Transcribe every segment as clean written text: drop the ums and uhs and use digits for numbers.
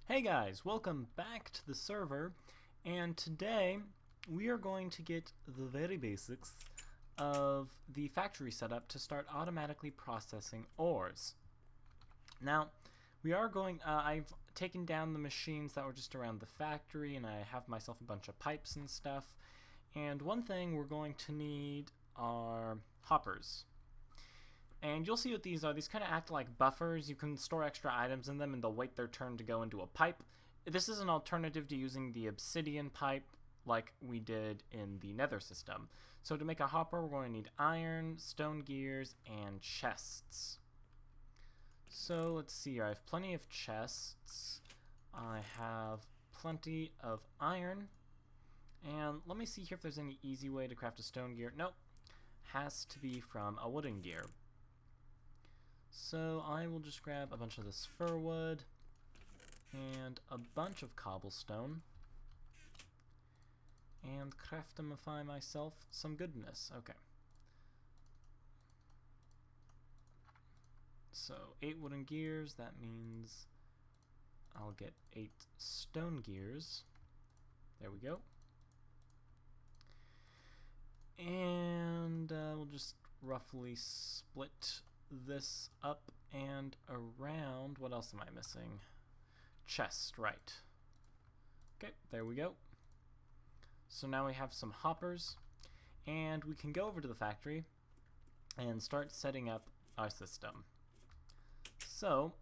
Hey guys, welcome back to the server, and today we are going to get the very basics of the factory setup to start automatically processing ores. Now, I've taken down the machines that were just around the factory, and I have myself a bunch of pipes and stuff, and one thing we're going to need are hoppers. And you'll see what these are. These kind of act like buffers. You can store extra items in them and they'll wait their turn to go into a pipe. This is an alternative to using the obsidian pipe like we did in the nether system. So to make a hopper, we're going to need iron, stone gears, and chests. So let's see here. I have plenty of chests. I have plenty of iron. And let me see here if there's any easy way to craft a stone gear. Nope. Has to be from a wooden gear. So I will just grab a bunch of this fir wood and a bunch of cobblestone and craftify myself some goodness. Okay. So 8 wooden gears, that means I'll get 8 stone gears. There we go. And we'll just roughly split this up and around. What else am I missing? Chest, right. Okay, there we go. So now we have some hoppers, and we can go over to the factory and start setting up our system. So,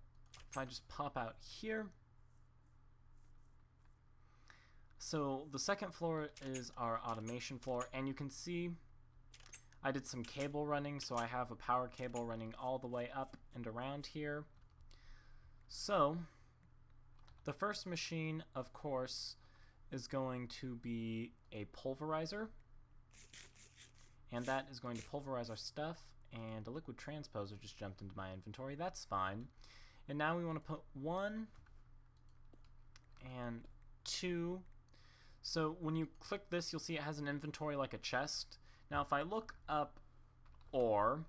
if I just pop out here, so the second floor is our automation floor, and you can see I did some cable running, so I have a power cable running all the way up and around here. So, the first machine, of course, is going to be a pulverizer. And that is going to pulverize our stuff, and a liquid transposer just jumped into my inventory. That's fine. And now we want to put 1 and 2. So when you click this, you'll see it has an inventory like a chest. Now if I look up ore,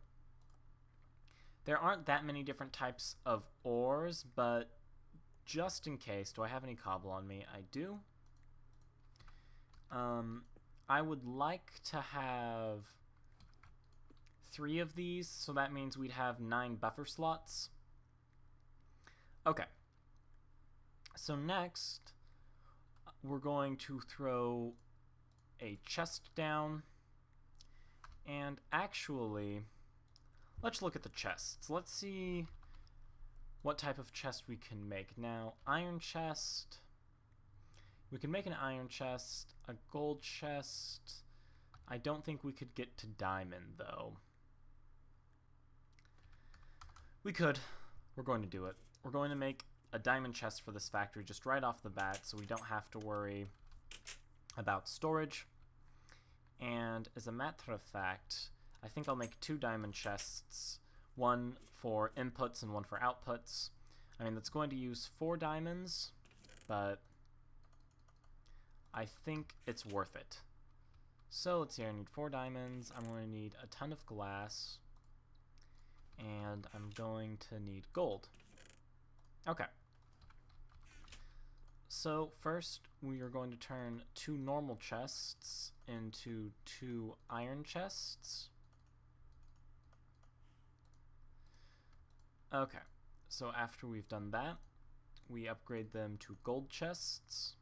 there aren't that many different types of ores, but just in case, do I have any cobble on me? I do. I would like to have 3 of these, so that means we'd have 9 buffer slots. Okay. So next, we're going to throw a chest down. And actually, let's look at the chests. Let's see what type of chest we can make. Now, iron chest. We can make an iron chest, a gold chest. I don't think we could get to diamond, though. We could. We're going to do it. We're going to make a diamond chest for this factory just right off the bat, so we don't have to worry about storage. And as a matter of fact, I think I'll make 2 diamond chests, one for inputs and one for outputs. I mean, that's going to use 4 diamonds, but I think it's worth it. So let's see, I need 4 diamonds, I'm going to need a ton of glass, and I'm going to need gold. Okay. So first, we are going to turn 2 normal chests into 2 iron chests. Okay, so after we've done that, we upgrade them to gold chests.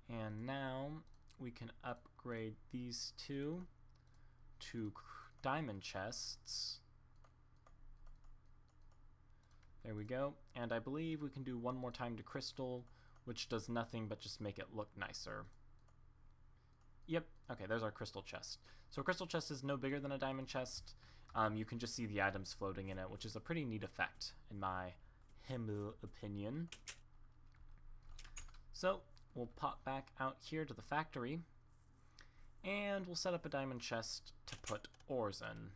And now we can upgrade these 2 to diamond chests. There we go. And I believe we can do one more time to crystal, which does nothing but just make it look nicer. Yep. Okay, there's our crystal chest. So a crystal chest is no bigger than a diamond chest. You can just see the items floating in it, which is a pretty neat effect, in my humble opinion. So we'll pop back out here to the factory, and we'll set up a diamond chest to put ores in.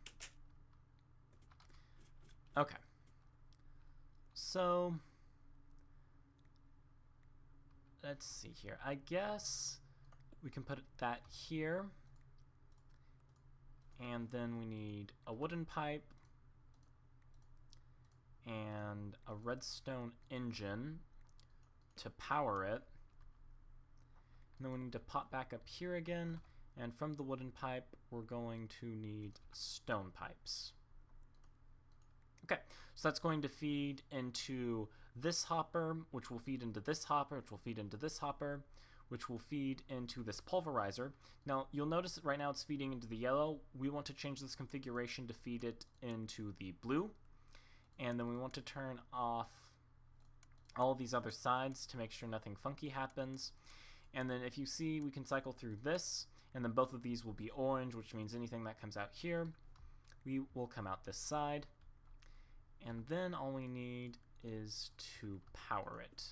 Okay. So, let's see here. I guess we can put that here. And then we need a wooden pipe and a redstone engine to power it. And then we need to pop back up here again, and from the wooden pipe we're going to need stone pipes. Okay, so that's going to feed into this hopper, which will feed into this hopper, which will feed into this hopper, which will feed into this pulverizer. Now, you'll notice that right now it's feeding into the yellow. We want to change this configuration to feed it into the blue. And then we want to turn off all of these other sides to make sure nothing funky happens. And then if you see, we can cycle through this, and then both of these will be orange, which means anything that comes out here, we will come out this side. And then all we need is to power it.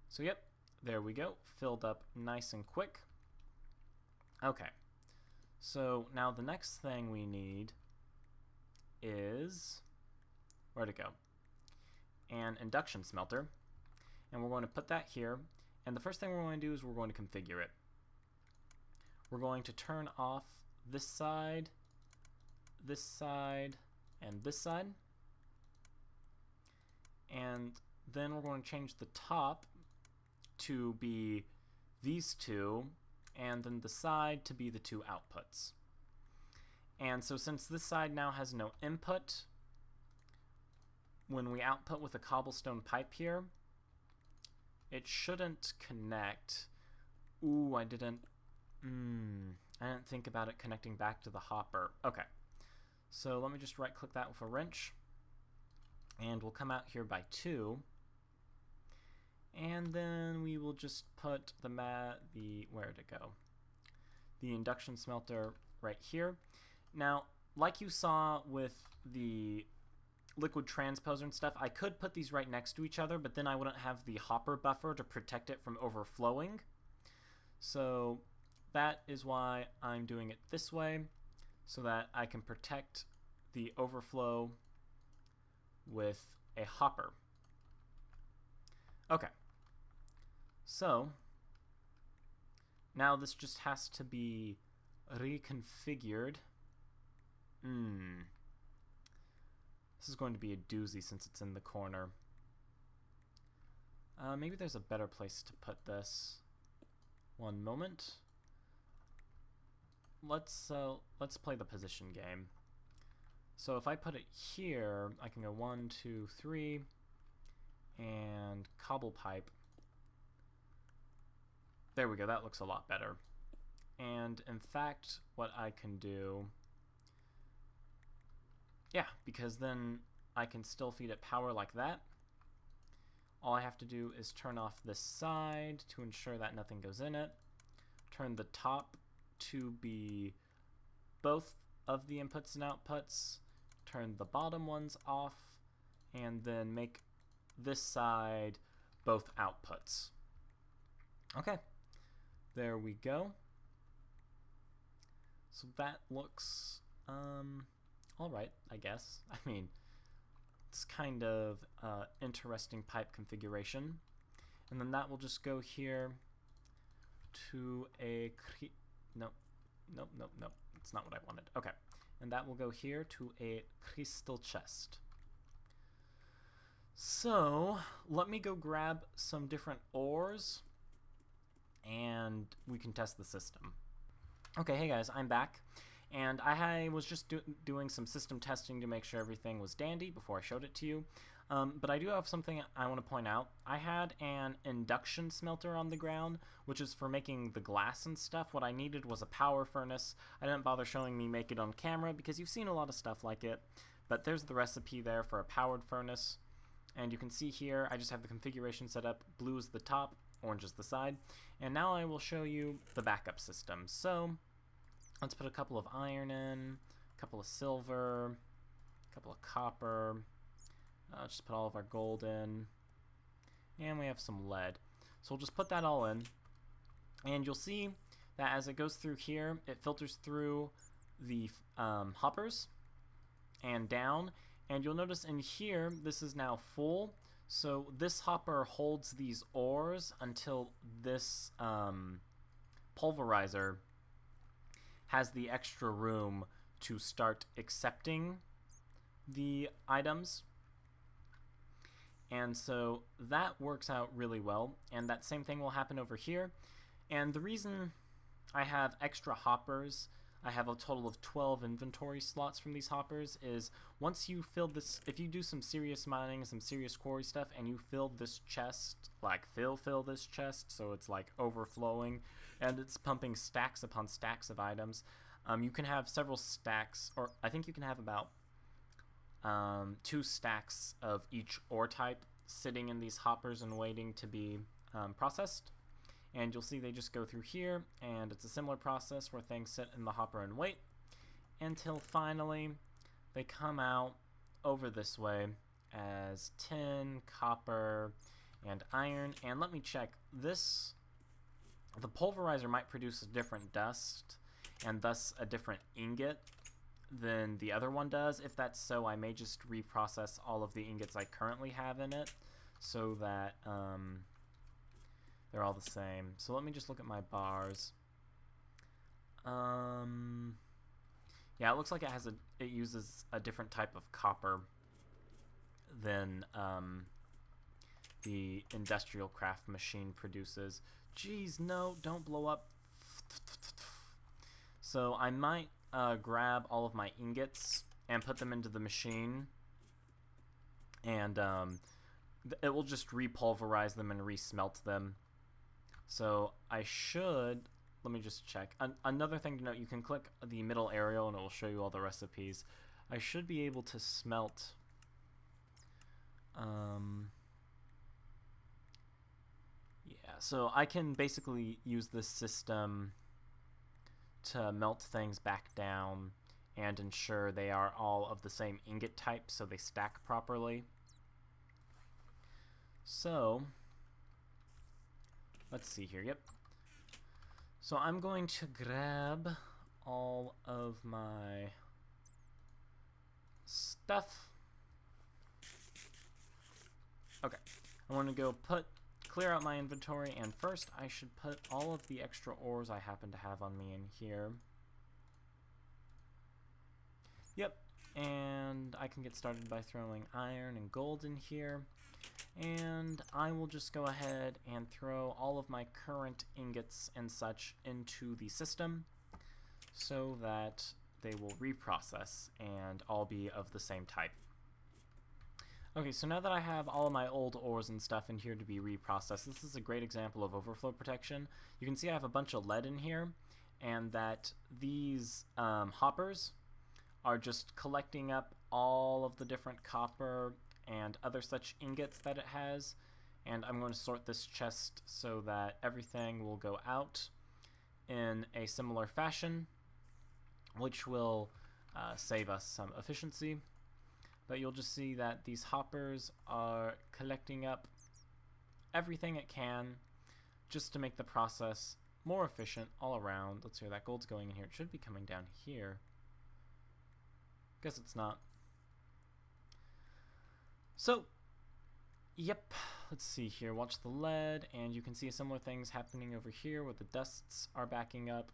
So yep, there we go, filled up nice and quick. Okay, so now the next thing we need is, where'd it go? An induction smelter, and we're going to put that here. And the first thing we're going to do is we're going to configure it. We're going to turn off this side, and this side. And then we're going to change the top to be these two, and then the side to be the two outputs. And so since this side now has no input, when we output with a cobblestone pipe here, it shouldn't connect. Ooh, I didn't think about it connecting back to the hopper. Okay, so let me just right click that with a wrench, and we'll come out here by 2, and then we will just put where'd it go? The induction smelter right here. Now, like you saw with the liquid transposer and stuff, I could put these right next to each other, but then I wouldn't have the hopper buffer to protect it from overflowing. So that is why I'm doing it this way, so that I can protect the overflow with a hopper. Okay, so now this just has to be reconfigured. This is going to be a doozy since it's in the corner. Maybe there's a better place to put this. One moment. Let's play the position game. So if I put it here, I can go 1, 2, 3, and cobble pipe. There we go, that looks a lot better. And in fact, what I can do, yeah, because then I can still feed it power like that. All I have to do is turn off this side to ensure that nothing goes in it. Turn the top to be both of the inputs and outputs. Turn the bottom ones off, and then make this side both outputs. Okay, there we go. So that looks alright, I guess. I mean, it's kind of interesting pipe configuration. And then that will just go here to a no, it's not what I wanted. Okay, and that will go here to a crystal chest. So let me go grab some different ores and we can test the system. Okay, hey guys, I'm back, and I was just doing some system testing to make sure everything was dandy before I showed it to you. But I do have something I want to point out. I had an induction smelter on the ground, which is for making the glass and stuff. What I needed was a power furnace. I didn't bother showing me make it on camera because you've seen a lot of stuff like it. But there's the recipe there for a powered furnace. And you can see here, I just have the configuration set up. Blue is the top, orange is the side. And now I will show you the backup system. So let's put a couple of iron in, a couple of silver, a couple of copper. Just put all of our gold in, and we have some lead. So we'll just put that all in, and you'll see that as it goes through here, it filters through the hoppers and down, and you'll notice in here this is now full. So this hopper holds these ores until this pulverizer has the extra room to start accepting the items. And so that works out really well, and that same thing will happen over here. And the reason I have extra hoppers, I have a total of 12 inventory slots from these hoppers, is once you fill this, if you do some serious mining, some serious quarry stuff, and you fill this chest, like fill this chest, so it's like overflowing, and it's pumping stacks upon stacks of items, you can have several stacks, or I think you can have about 2 stacks of each ore type sitting in these hoppers and waiting to be processed. And you'll see they just go through here, and it's a similar process where things sit in the hopper and wait until finally they come out over this way as tin, copper, and iron. And let me check, this, the pulverizer might produce a different dust and thus a different ingot than the other one does. If that's so, I may just reprocess all of the ingots I currently have in it so that they're all the same. So let me just look at my bars. Yeah, it looks like it uses a different type of copper than the industrial craft machine produces. Jeez, no, don't blow up. So I might grab all of my ingots and put them into the machine, and it will just repulverize them and resmelt them. So I should, let me just check. Another thing to note, you can click the middle arrow and it will show you all the recipes. I should be able to smelt yeah, so I can basically use this system to melt things back down and ensure they are all of the same ingot type so they stack properly. So let's see here. Yep. So I'm going to grab all of my stuff. Okay. I want to go clear out my inventory, and first I should put all of the extra ores I happen to have on me in here. Yep. And I can get started by throwing iron and gold in here. And I will just go ahead and throw all of my current ingots and such into the system so that they will reprocess and all be of the same type. Okay, so now that I have all of my old ores and stuff in here to be reprocessed, this is a great example of overflow protection. You can see I have a bunch of lead in here, and that these hoppers are just collecting up all of the different copper and other such ingots that it has, and I'm going to sort this chest so that everything will go out in a similar fashion, which will save us some efficiency. But you'll just see that these hoppers are collecting up everything it can just to make the process more efficient all around. Let's see, that gold's going in here. It should be coming down here. Guess it's not. So, yep, let's see here. Watch the lead, and you can see similar things happening over here where the dusts are backing up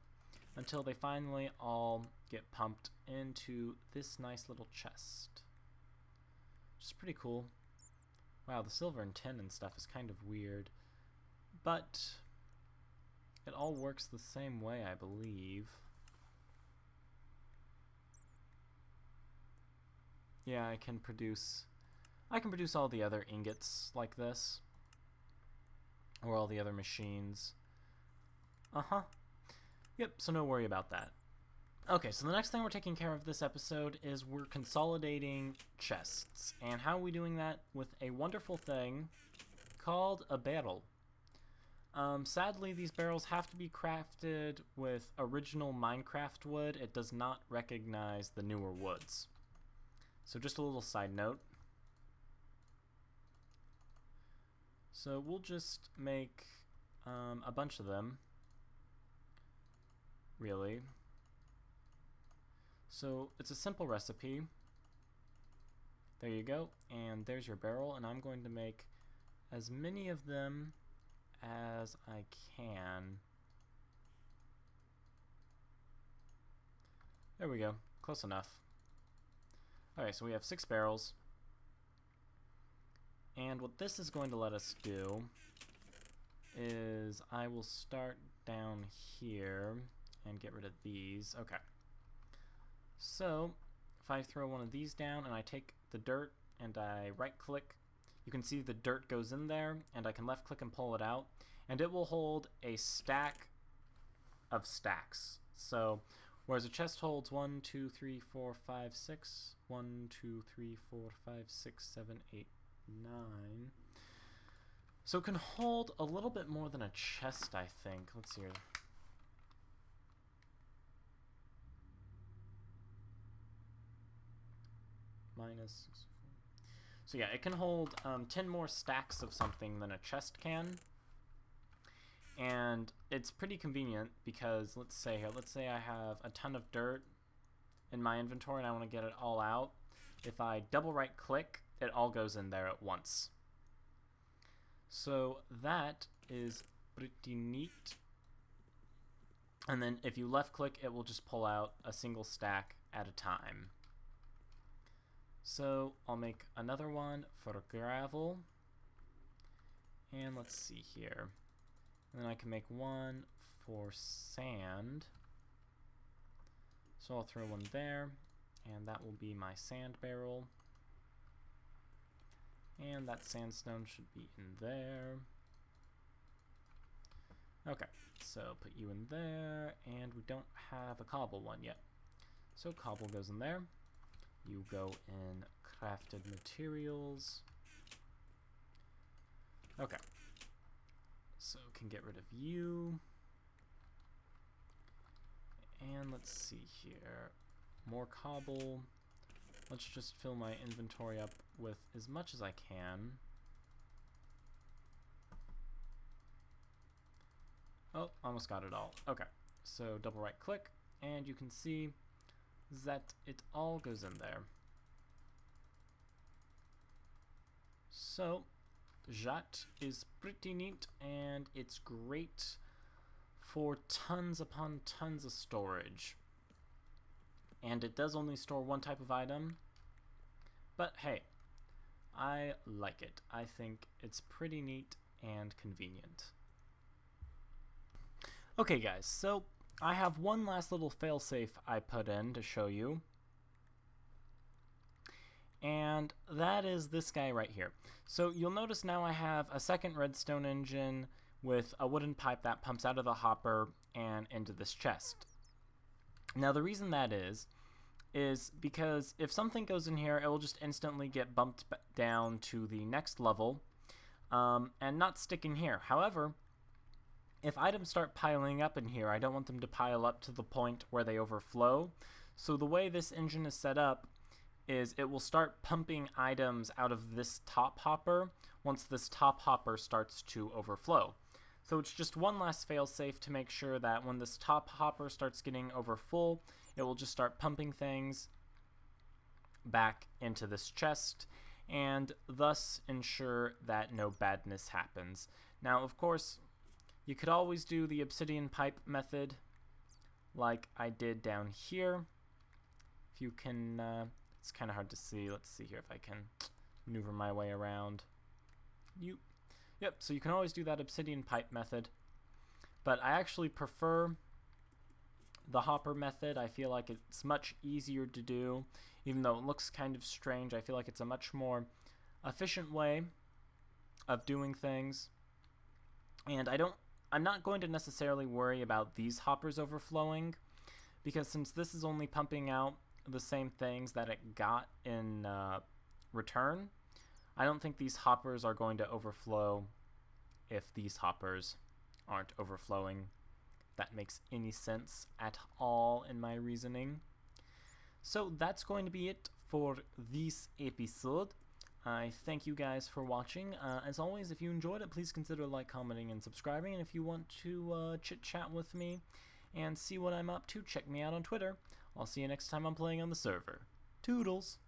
until they finally all get pumped into this nice little chest. Which is pretty cool. Wow, the silver and tin and stuff is kind of weird, but it all works the same way, I believe. Yeah, I can produce all the other ingots like this, or all the other machines. Yep, so no worry about that. Okay, so the next thing we're taking care of this episode is we're consolidating chests. And how are we doing that? With a wonderful thing called a barrel. Sadly, these barrels have to be crafted with original Minecraft wood. It does not recognize the newer woods. So just a little side note. So we'll just make a bunch of them, really. So it's a simple recipe. There you go, and there's your barrel, and I'm going to make as many of them as I can. There we go, close enough. Okay, so we have 6 barrels. And what this is going to let us do is I will start down here and get rid of these. Okay. So if I throw one of these down and I take the dirt and I right click, you can see the dirt goes in there, and I can left click and pull it out, and it will hold a stack of stacks. So whereas a chest holds 1, 2, 3, 4, 5, 6, 1, 2, 3, 4, 5, 6, 7, 8, 9. So it can hold a little bit more than a chest, I think. Let's see here. Minus. So yeah, it can hold 10 more stacks of something than a chest can. And it's pretty convenient because, let's say I have a ton of dirt in my inventory and I want to get it all out. If I double right click, it all goes in there at once. So that is pretty neat. And then if you left click, it will just pull out a single stack at a time. So I'll make another one for gravel. And let's see here. And then I can make one for sand. So I'll throw one there, and that will be my sand barrel. And that sandstone should be in there. Okay, so put you in there, and we don't have a cobble one yet. So cobble goes in there. You go in crafted materials. Okay. So can get rid of you. And let's see here. More cobble. Let's just fill my inventory up with as much as I can. Oh, almost got it all. Okay, so double right click, and you can see that it all goes in there. So that is pretty neat, and it's great for tons upon tons of storage. And it does only store one type of item, but hey, I like it. I think it's pretty neat and convenient. Okay guys, so I have one last little failsafe I put in to show you, and that is this guy right here. So you'll notice now I have a second redstone engine with a wooden pipe that pumps out of the hopper and into this chest. Now the reason that is because if something goes in here, it will just instantly get bumped down to the next level and not stick in here. However, if items start piling up in here, I don't want them to pile up to the point where they overflow. So the way this engine is set up is it will start pumping items out of this top hopper once this top hopper starts to overflow. So it's just one last failsafe to make sure that when this top hopper starts getting over full, it will just start pumping things back into this chest and thus ensure that no badness happens. Now, of course, you could always do the obsidian pipe method like I did down here. If you can, it's kind of hard to see. Let's see here if I can maneuver my way around. Yep, so you can always do that obsidian pipe method, but I actually prefer the hopper method. I feel like it's much easier to do, even though it looks kind of strange. I feel like it's a much more efficient way of doing things, and I'm not going to necessarily worry about these hoppers overflowing, because since this is only pumping out the same things that it got in return, I don't think these hoppers are going to overflow if these hoppers aren't overflowing. That makes any sense at all in my reasoning. So that's going to be it for this episode. I thank you guys for watching. As always, if you enjoyed it, please consider like, commenting, and subscribing. And if you want to chit-chat with me and see what I'm up to, check me out on Twitter. I'll see you next time I'm playing on the server. Toodles!